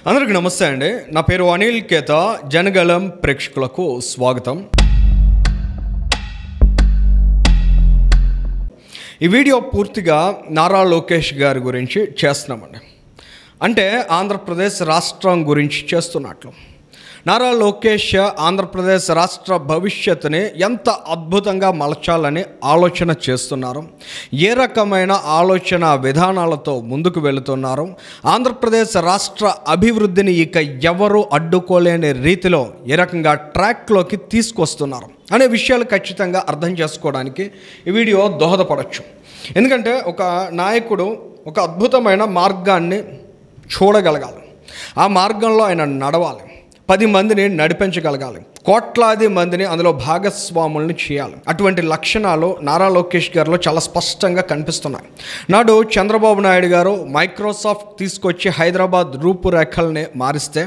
అందరికీ నమస్తే అండి. నా పేరు అనిల్ కేత. జనగలం ప్రేక్షకులకు స్వాగతం. ఈ వీడియో పూర్తిగా నారా లోకేష్ గారి గురించి చేస్తున్నామండి. అంటే ఆంధ్రప్రదేశ్ రాష్ట్రం గురించి చేస్తున్నట్లు. నారా లోకేష్ ఆంధ్రప్రదేశ్ రాష్ట్ర భవిష్యత్తుని ఎంత అద్భుతంగా మలచాలని ఆలోచన చేస్తున్నారు, ఏ రకమైన ఆలోచన విధానాలతో ముందుకు వెళుతున్నారు, ఆంధ్రప్రదేశ్ రాష్ట్ర అభివృద్ధిని ఇక ఎవరు అడ్డుకోలేని రీతిలో ఏ రకంగా ట్రాక్లోకి తీసుకొస్తున్నారు అనే విషయాలు ఖచ్చితంగా అర్థం చేసుకోవడానికి ఈ వీడియో దోహదపడవచ్చు. ఎందుకంటే ఒక నాయకుడు ఒక అద్భుతమైన మార్గాన్ని చూడగలగాలి, ఆ మార్గంలో ఆయన నడవాలి, 10 మందిని నడిపించగలగాలి, కోట్లాది మందిని అందులో భాగస్వాములను చేయాలి. అటువంటి లక్షణాలు నారా లోకేష్ గారిలో చాలా స్పష్టంగా కనిపిస్తున్నాయి. నాడు చంద్రబాబు నాయుడు గారు మైక్రోసాఫ్ట్ తీసుకొచ్చి హైదరాబాద్ రూపురేఖల్ని మారిస్తే,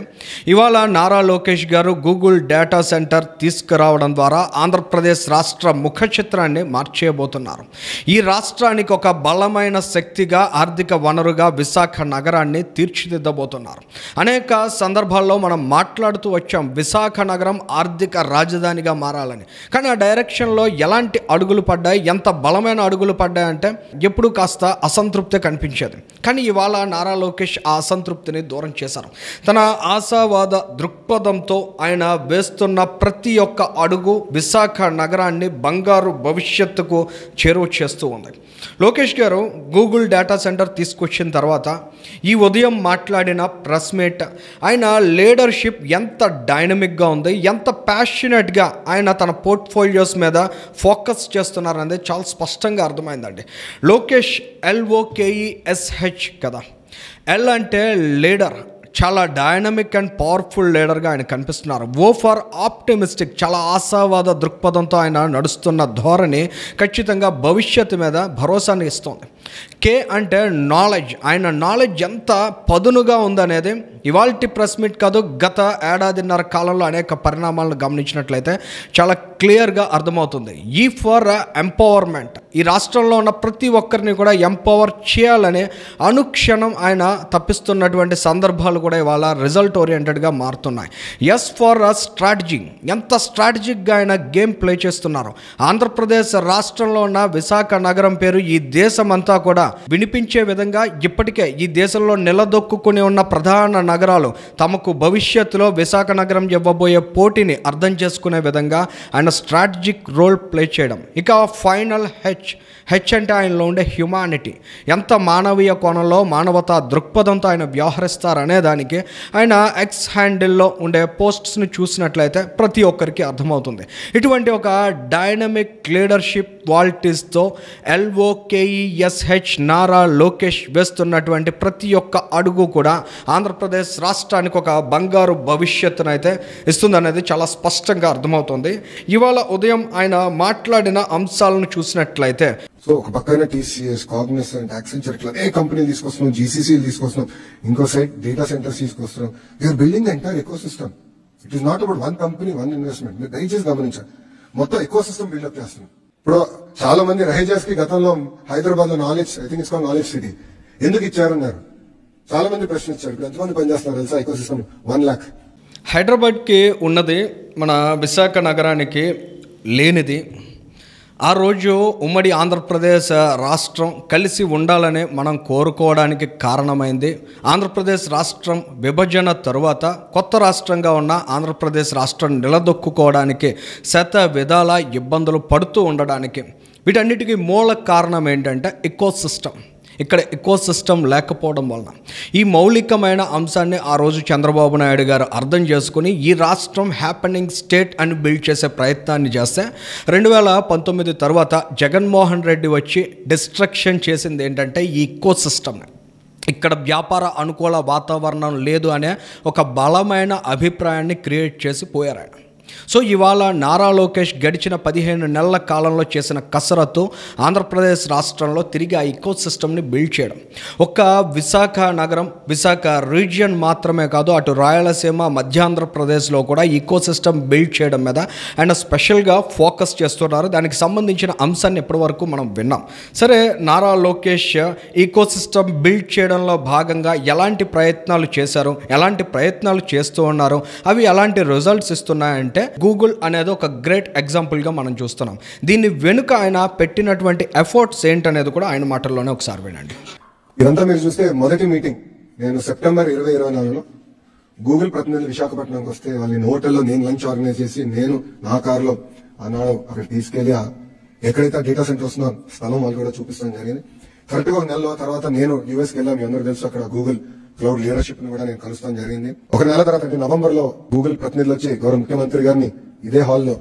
ఇవాళ నారా లోకేష్ గారు గూగుల్ డేటా సెంటర్ తీసుకురావడం ద్వారా ఆంధ్రప్రదేశ్ రాష్ట్ర ముఖ చిత్రాన్ని మార్చేయబోతున్నారు. ఈ రాష్ట్రానికి ఒక బలమైన శక్తిగా, ఆర్థిక వనరుగా విశాఖ నగరాన్ని తీర్చిదిద్దబోతున్నారు. అనేక సందర్భాల్లో మనం మాట్లాడుతూ వచ్చాం, విశాఖ నగరం ఆర్థిక రాజధానిగా మారాలని. కానీ ఆ డైరెక్షన్లో ఎలాంటి అడుగులు పడ్డాయి, ఎంత బలమైన అడుగులు పడ్డాయి అంటే ఎప్పుడు కాస్త అసంతృప్తి కనిపించేది. కానీ ఇవాళ నారా లోకేష్ ఆ అసంతృప్తిని దూరం చేశారు. తన ఆశావాద దృక్పథంతో ఆయన వేస్తున్న ప్రతి ఒక్క అడుగు విశాఖ నగరాన్ని బంగారు భవిష్యత్తుకు చేరువ చేస్తూ ఉంది. లోకేష్ గారు గూగుల్ డేటా సెంటర్ తీసుకొచ్చిన తర్వాత ఈ ఉదయం మాట్లాడిన ప్రెస్ మీట్, ఆయన లీడర్షిప్ ఎంత డైనమిక్గా ఉంది, ఎంత ప్యాషనెట్గా ఆయన తన పోర్ట్ఫోలియోస్ మీద ఫోకస్ చేస్తున్నారనేది చాలా స్పష్టంగా అర్థమైందండి. లోకేష్ LOKESH కదా, ఎల్ అంటే లీడర్, చాలా డైనమిక్ అండ్ పవర్ఫుల్ లీడర్గా ఆయన కనిపిస్తున్నారు. ఫర్ ఆప్టిమిస్టిక్, చాలా ఆశావాద దృక్పథంతో ఆయన నడుస్తున్న ధోరణి ఖచ్చితంగా భవిష్యత్తు మీద భరోసాని ఇస్తుంది. K అంటే నాలెడ్జ్, ఆయన నాలెడ్జ్ ఎంత పదునుగా ఉందనేది ఇవాల్టి ప్రెస్ మీట్ కాదు, గత ఏడాదిన్నర కాలంలో అనేక పరిణామాలను గమనించినట్లయితే చాలా క్లియర్గా అర్థమవుతుంది. ఫర్ ఎంపవర్మెంట్, ఈ రాష్ట్రంలో ఉన్న ప్రతి ఒక్కరిని కూడా ఎంపవర్ చేయాలని అనుక్షణం ఆయన తప్పిస్తున్నటువంటి సందర్భాలు కూడా ఇవాళ రిజల్ట్ ఓరియంటెడ్గా మారుతున్నాయి. ఫర్ స్ట్రాటజీ, ఎంత స్ట్రాటజిక్గా ఆయన గేమ్ ప్లే చేస్తున్నారు. ఆంధ్రప్రదేశ్ రాష్ట్రంలో ఉన్న విశాఖ నగరం పేరు ఈ దేశమంతా కూడా వినిపించే విధంగా, ఇప్పటికే ఈ దేశంలో నిలదొక్కుని ఉన్న ప్రధాన నగరాలు తమకు భవిష్యత్తులో విశాఖ నగరం ఇవ్వబోయే పోటీని అర్థం చేసుకునే విధంగా ఆయన స్ట్రాటజిక్ రోల్ ప్లే చేయడం. ఇక ఫైనల్ హెచ్ అంటే ఆయనలో ఉండే హ్యుమానిటీ, ఎంత మానవీయ కోణంలో మానవతా దృక్పథంతో ఆయన వ్యవహరిస్తారనే దానికి ఆయన ఎక్స్ హ్యాండిల్లో ఉండే పోస్ట్స్ని చూసినట్లయితే ప్రతి ఒక్కరికి అర్థమవుతుంది. ఇటువంటి ఒక డైనమిక్ లీడర్షిప్ క్వాలిటీస్తో LOKESH నారా లోకేష్ వేస్తున్నటువంటి ప్రతి ఒక్క అడుగు కూడా ఆంధ్రప్రదేశ్ రాష్ట్రానికి ఒక బంగారు భవిష్యత్తును అయితే ఇస్తుందనేది చాలా స్పష్టంగా అర్థమవుతుంది. ఇవాళ ఉదయం ఆయన మాట్లాడిన అంశాలను చూసినట్లయితే, సో ఒక పక్కన TCS, కాగ్నిసెంట్, యాక్సెంచర్, ఇట్లా ఏ కంపెనీ తీసుకొస్తున్నాం, GCCలు తీసుకొస్తున్నాం, ఇంకో సైడ్ డేటా సెంటర్స్ తీసుకొస్తున్నాం. You're building the entire ecosystem. It is not about one company, one investment. మీరు దయచేసి గమనించాలి, మొత్తం ఎకో సిస్టమ్ బిల్డప్ చేస్తున్నాం. ఇప్పుడు చాలా మంది రహేజాస్ కి గతంలో హైదరాబాద్ లో knowledge, I think it's called knowledge city, ఎందుకు ఇచ్చారన్నారు చాలా మంది ప్రశ్నించారు. ఇప్పుడు ఎంతమంది పనిచేస్తున్నారు తెలుసా ఎకో సిస్టమ్? 1 lakh. హైదరాబాద్కి ఉన్నది మన విశాఖ నగరానికి లేనిది. ఆ రోజు ఉమ్మడి ఆంధ్రప్రదేశ్ రాష్ట్రం కలిసి ఉండాలని మనం కోరుకోవడానికి కారణమైంది. ఆంధ్రప్రదేశ్ రాష్ట్రం విభజన తరువాత కొత్త రాష్ట్రంగా ఉన్న ఆంధ్రప్రదేశ్ రాష్ట్రం నిలదొక్కుకోవడానికి శత విధాల ఇబ్బందులు పడుతూ ఉండడానికి, వీటన్నిటికీ మూల కారణం ఏంటంటే ఎకో సిస్టమ్. ఇక్కడ ఎకో సిస్టమ్ లేకపోవడం వలన ఈ మౌలికమైన అంశాన్ని ఆ రోజు చంద్రబాబు నాయుడు గారు అర్థం చేసుకుని ఈ రాష్ట్రం హ్యాపెనింగ్ స్టేట్ అని బిల్డ్ చేసే ప్రయత్నాన్ని చేస్తే, 2019 తర్వాత జగన్మోహన్ రెడ్డి వచ్చి డిస్ట్రక్షన్ చేసింది ఏంటంటే ఈ ఎకో సిస్టమ్ని. ఇక్కడ వ్యాపార అనుకూల వాతావరణం లేదు అనే ఒక బలమైన అభిప్రాయాన్ని క్రియేట్ చేసి పోయారు ఆయన. సో ఇవాళ నారా లోకేష్ గడిచిన 15 నెలల కాలంలో చేసిన కసరత్తు ఆంధ్రప్రదేశ్ రాష్ట్రంలో తిరిగి ఆ ఈకో సిస్టమ్ని బిల్డ్ చేయడం. ఒక్క విశాఖ నగరం, విశాఖ రీజియన్ మాత్రమే కాదు, అటు రాయలసీమ, మధ్యాంధ్రప్రదేశ్లో కూడా ఈకో సిస్టమ్ బిల్డ్ చేయడం మీద ఆయన స్పెషల్గా ఫోకస్ చేస్తున్నారు. దానికి సంబంధించిన అంశాన్ని ఇప్పటివరకు మనం విన్నాం. సరే, Nara Lokesh ecosystem build చేయడంలో భాగంగా ఎలాంటి ప్రయత్నాలు చేశారు, ఎలాంటి ప్రయత్నాలు చేస్తూ ఉన్నారు, అవి ఎలాంటి రిజల్ట్స్ ఇస్తున్నాయంటే గూగుల్ అనేది ఒక గ్రేట్ ఎగ్జాంపుల్గా మనం చూస్తున్నాం. దీని వెనుక ఆయన పెట్టినటువంటి ఎఫర్ట్స్ ఏంటనేది కూడా ఆయన మాటల్లోనే ఒకసారి వినండి. ఇదంతా మీరు చూస్తే మొదటి మీటింగ్ నేను సెప్టెంబర్ 2024లో గూగుల్ ప్రతినిధులు విశాఖపట్నంకి వస్తే వాళ్ళని హోటల్లో నేను లంచ్ ఆర్గనైజ్ చేసి నేను నా కారులో అన్నాడు అక్కడ తీసుకెళ్లి ఎక్కడైతే డేటా సెంటర్ వస్తుందో స్థలం వాళ్ళు కూడా చూపిస్తాం జరిగింది. కరెక్ట్ గా 1 నెల తర్వాత నేను యూఎస్కి వెళ్ళాం. మీ అందరూ తెలుసు, అక్కడ గూగుల్ క్లౌడ్ లీడర్షిప్ ని కూడా నేను కలుస్తాం జరిగింది. 1 నెల తర్వాత అంటే నవంబర్ లో గూగుల్ ప్రతినిధులు వచ్చి గౌరవ ముఖ్యమంత్రి గారిని ఇదే హాల్లో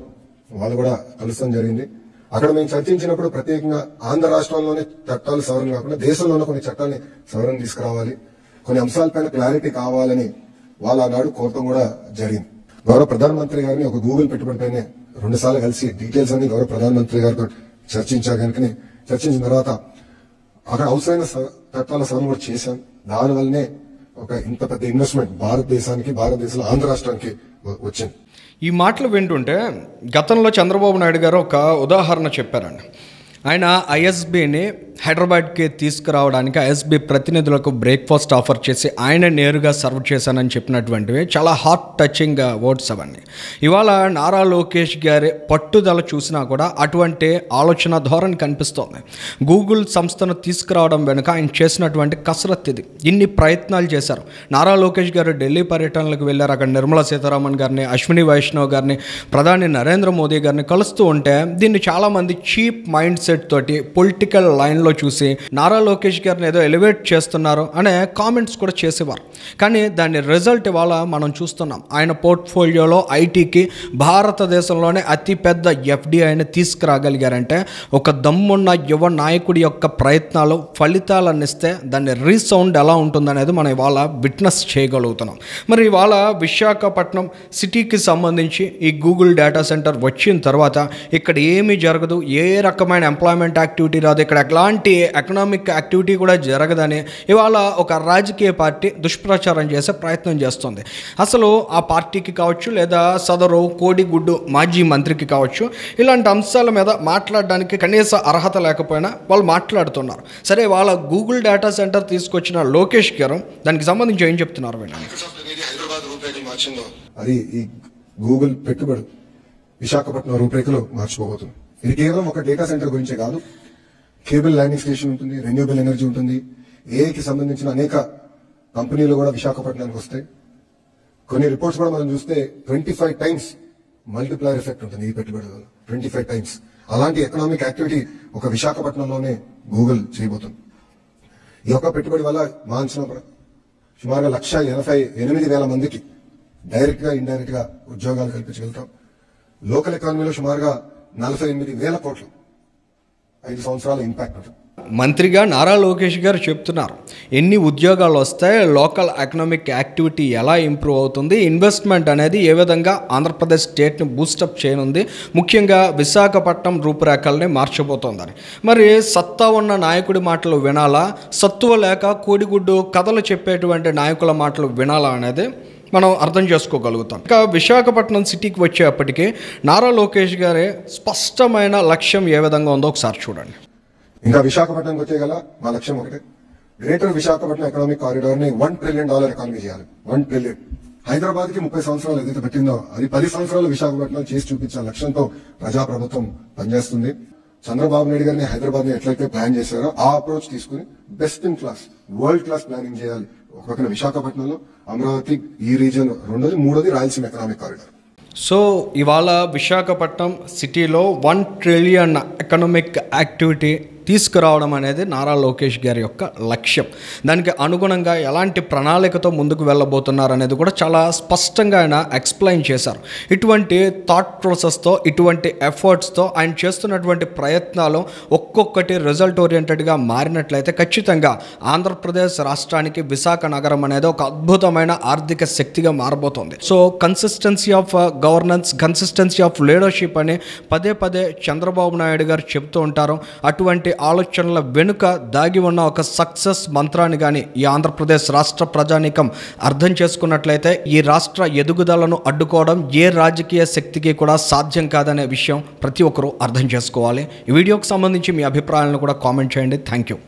వాళ్ళు కూడా కలుస్తాం జరిగింది. అక్కడ మేము చర్చించినప్పుడు ప్రత్యేకంగా ఆంధ్ర రాష్ట్రంలోనే చట్టాలు సవరణ కాకుండా దేశంలోనే కొన్ని చట్టాలని సవరణ తీసుకురావాలి, కొన్ని అంశాలపైన క్లారిటీ కావాలని వాళ్ళు ఆనాడు కోరటం కూడా జరిగింది. గౌరవ ప్రధానమంత్రి గారిని ఒక గూగుల్ పెట్టుబడిపైనే 2 సార్లు కలిసి డీటెయిల్స్ అన్ని గౌరవ ప్రధానమంత్రి గారితో చర్చించిన తర్వాత అక్కడ అవసరమైన చట్టాల సవరణ కూడా చేశాం. దానివల్లనే ఒక ఇంత పెద్ద ఇన్వెస్ట్మెంట్ భారతదేశంలో ఆంధ్ర రాష్ట్రానికి వచ్చింది. ఈ మాటలు వింటుంటే గతంలో చంద్రబాబు నాయుడు గారు ఒక ఉదాహరణ చెప్పారండి. ఆయన ఐఎస్బిని హైదరాబాద్కి తీసుకురావడానికి ఐఎస్బి ప్రతినిధులకు బ్రేక్ఫాస్ట్ ఆఫర్ చేసి ఆయన నేరుగా సర్వ్ చేశానని చెప్పినటువంటివి చాలా హార్ట్ టచింగ్ వర్డ్స్ అవన్నీ. ఇవాళ నారా లోకేష్ గారి పట్టుదల చూసినా కూడా అటువంటి ఆలోచన ధోరణి కనిపిస్తోంది. గూగుల్ సంస్థను తీసుకురావడం వెనుక ఆయన చేసినటువంటి కసరత్తు ఇది. ఇన్ని ప్రయత్నాలు చేశారు. నారా లోకేష్ గారు ఢిల్లీ పర్యటనలకు వెళ్ళారు. అక్కడ నిర్మలా సీతారామన్ గారిని, అశ్విని వైష్ణవ్ గారిని, ప్రధాని నరేంద్ర మోదీ గారిని కలుస్తూ ఉంటే దీన్ని చాలామంది చీప్ మైండ్ సెట్ తోటి పొలిటికల్ లైన్లో చూసి నారా లోకేష్ గారిని ఏదో ఎలివేట్ చేస్తున్నారు అనే కామెంట్స్ కూడా చేసేవారు. కానీ దాని రిజల్ట్ ఇవాళ మనం చూస్తున్నాం. ఆయన పోర్ట్ఫోలియోలో ఐటీకి భారతదేశంలోనే అతిపెద్ద ఎఫ్డిఐని తీసుకురాగలిగారంటే ఒక దమ్మున్న యువ నాయకుడి యొక్క ప్రయత్నాలు ఫలితాలను ఇస్తే దాన్ని రీసౌండ్ ఎలా ఉంటుందనేది మనం ఇవాళ విట్నెస్ చేయగలుగుతున్నాం. మరి ఇవాళ విశాఖపట్నం సిటీకి సంబంధించి ఈ గూగుల్ డేటా సెంటర్ వచ్చిన తర్వాత ఇక్కడ ఏమీ జరగదు, ఏ రకమైన ఎంప్లాయ్మెంట్ యాక్టివిటీ రాదు, ఇక్కడ ఎలాంటి ఎకనామిక్ యాక్టివిటీ కూడా జరగదని ఇవాళ ఒక రాజకీయ పార్టీ దుష్ప్రచారం చేసే ప్రయత్నం చేస్తుంది. అసలు ఆ పార్టీకి కావచ్చు, లేదా సదరు కోడిగుడ్డు మాజీ మంత్రికి కావచ్చు, ఇలాంటి అంశాల మీద మాట్లాడడానికి కనీస అర్హత లేకపోయినా వాళ్ళు మాట్లాడుతున్నారు. సరే, వాళ్ళ గూగుల్ డేటా సెంటర్ తీసుకొచ్చిన లోకేష్ గారు దానికి సంబంధించి ఏం చెప్తున్నారు వినండి. అది ఈ గూగుల్ పెట్టుబడి విశాఖపట్నం రూపురేఖలు మార్చిపోబోతుంది. ఇది కేవలం ఒక డేటా సెంటర్ గురించే కాదు, కేబుల్ ల్యాండింగ్ స్టేషన్ ఉంటుంది, రెన్యూబుల్ ఎనర్జీ ఉంటుంది, ఏఐకి సంబంధించిన అనేక కంపెనీలు కూడా విశాఖపట్నానికి వస్తాయి. కొన్ని రిపోర్ట్స్ కూడా మనం చూస్తే 25 టైమ్స్ మల్టిప్లైర్ ఎఫెక్ట్ ఉంటుంది ఈ పెట్టుబడి వల్ల. 25 టైమ్స్ అలాంటి ఎకనామిక్ యాక్టివిటీ ఒక విశాఖపట్నంలోనే గూగుల్ చేయబోతుంది. ఈ యొక్క పెట్టుబడి వల్ల మా అంచనా సుమారుగా 1,88,000 మందికి డైరెక్ట్ గా ఇండైరెక్ట్ గా ఉద్యోగాలు కల్పించగలుగుతాం. లోకల్ ఎకానమీలో సుమారుగా 48,000 కోట్లు 5 సంవత్సరాల ఇంపాక్ట్ ఉంటుంది. మంత్రిగా నారా లోకేష్ గారు చెప్తున్నారు ఎన్ని ఉద్యోగాలు వస్తాయి, లోకల్ ఎకనామిక్ యాక్టివిటీ ఎలా ఇంప్రూవ్ అవుతుంది, ఇన్వెస్ట్మెంట్ అనేది ఏ విధంగా ఆంధ్రప్రదేశ్ స్టేట్ని బూస్టప్ చేయనుంది, ముఖ్యంగా విశాఖపట్నం రూపురేఖల్ని మార్చబోతోందని. మరి సత్తా ఉన్న నాయకుడి మాటలు వినాలా, సత్తువ లేక కోడిగుడ్డు కథలు చెప్పేటువంటి నాయకుల మాటలు వినాలా అనేది మనం అర్థం చేసుకోగలుగుతాం. ఇంకా విశాఖపట్నం సిటీకి వచ్చేప్పటికీ నారా లోకేష్ గారి స్పష్టమైన లక్ష్యం ఏ విధంగా ఉందో ఒకసారి చూడండి. ఇంకా విశాఖపట్నంకి వచ్చేగల మా లక్ష్యం ఒకటే, గ్రేటర్ విశాఖపట్నం ఎకనామిక్ కారిడార్ ని $1 ట్రిలియన్ ఎకానమీ చేయాలి. 1 ట్రిలియన్. హైదరాబాద్ కి 30 సంవత్సరాలు ఏదైతే పెట్టిందో అది 10 సంవత్సరాలు విశాఖపట్నం చేసి చూపించే లక్ష్యంతో ప్రజాప్రభుత్వం పనిచేస్తుంది. చంద్రబాబు నాయుడు గారిని హైదరాబాద్ ని ఎట్లయితే ప్లాన్ చేశారో ఆ అప్రోచ్ తీసుకుని best in class, world class planning చేయాలి. ఒక పక్కన విశాఖపట్నంలో, అమరావతి ఈ రీజియన్, రెండోది, మూడోది రాయలసీమ ఎకనామిక్ కారిడార్. సో ఇవాళ విశాఖపట్నం సిటీలో 1 ట్రిలియన్ ఎకనామిక్ యాక్టివిటీ తీసుకురావడం అనేది నారా లోకేష్ గారి యొక్క లక్ష్యం. దానికి అనుగుణంగా ఎలాంటి ప్రణాళికతో ముందుకు వెళ్ళబోతున్నారు అనేది కూడా చాలా స్పష్టంగా ఆయన ఎక్స్ప్లెయిన్ చేశారు. ఇటువంటి థాట్ ప్రాసెస్తో, ఇటువంటి ఎఫర్ట్స్తో ఆయన చేస్తున్నటువంటి ప్రయత్నాలు ఒక్కొక్కటి రిజల్ట్ ఓరియంటెడ్గా మారినట్లయితే ఖచ్చితంగా ఆంధ్రప్రదేశ్ రాష్ట్రానికి విశాఖ నగరం అనేది ఒక అద్భుతమైన ఆర్థిక శక్తిగా మారబోతోంది. So consistency of governance, consistency of leadership అని పదే పదే చంద్రబాబు నాయుడు గారు చెప్తూ ఉంటారు. అటువంటి ఆలోచనల వెనుక దాగి ఉన్న ఒక సక్సెస్ మంత్రాన్ని కానీ ఈ ఆంధ్రప్రదేశ్ రాష్ట్ర ప్రజానీకం అర్థం చేసుకున్నట్లయితే ఈ రాష్ట్ర ఎదుగుదలను అడ్డుకోవడం ఏ రాజకీయ శక్తికి కూడా సాధ్యం కాదనే విషయం ప్రతి ఒక్కరూ అర్థం చేసుకోవాలి. ఈ వీడియోకి సంబంధించి మీ అభిప్రాయాలను కూడా కామెంట్ చేయండి. Thank you.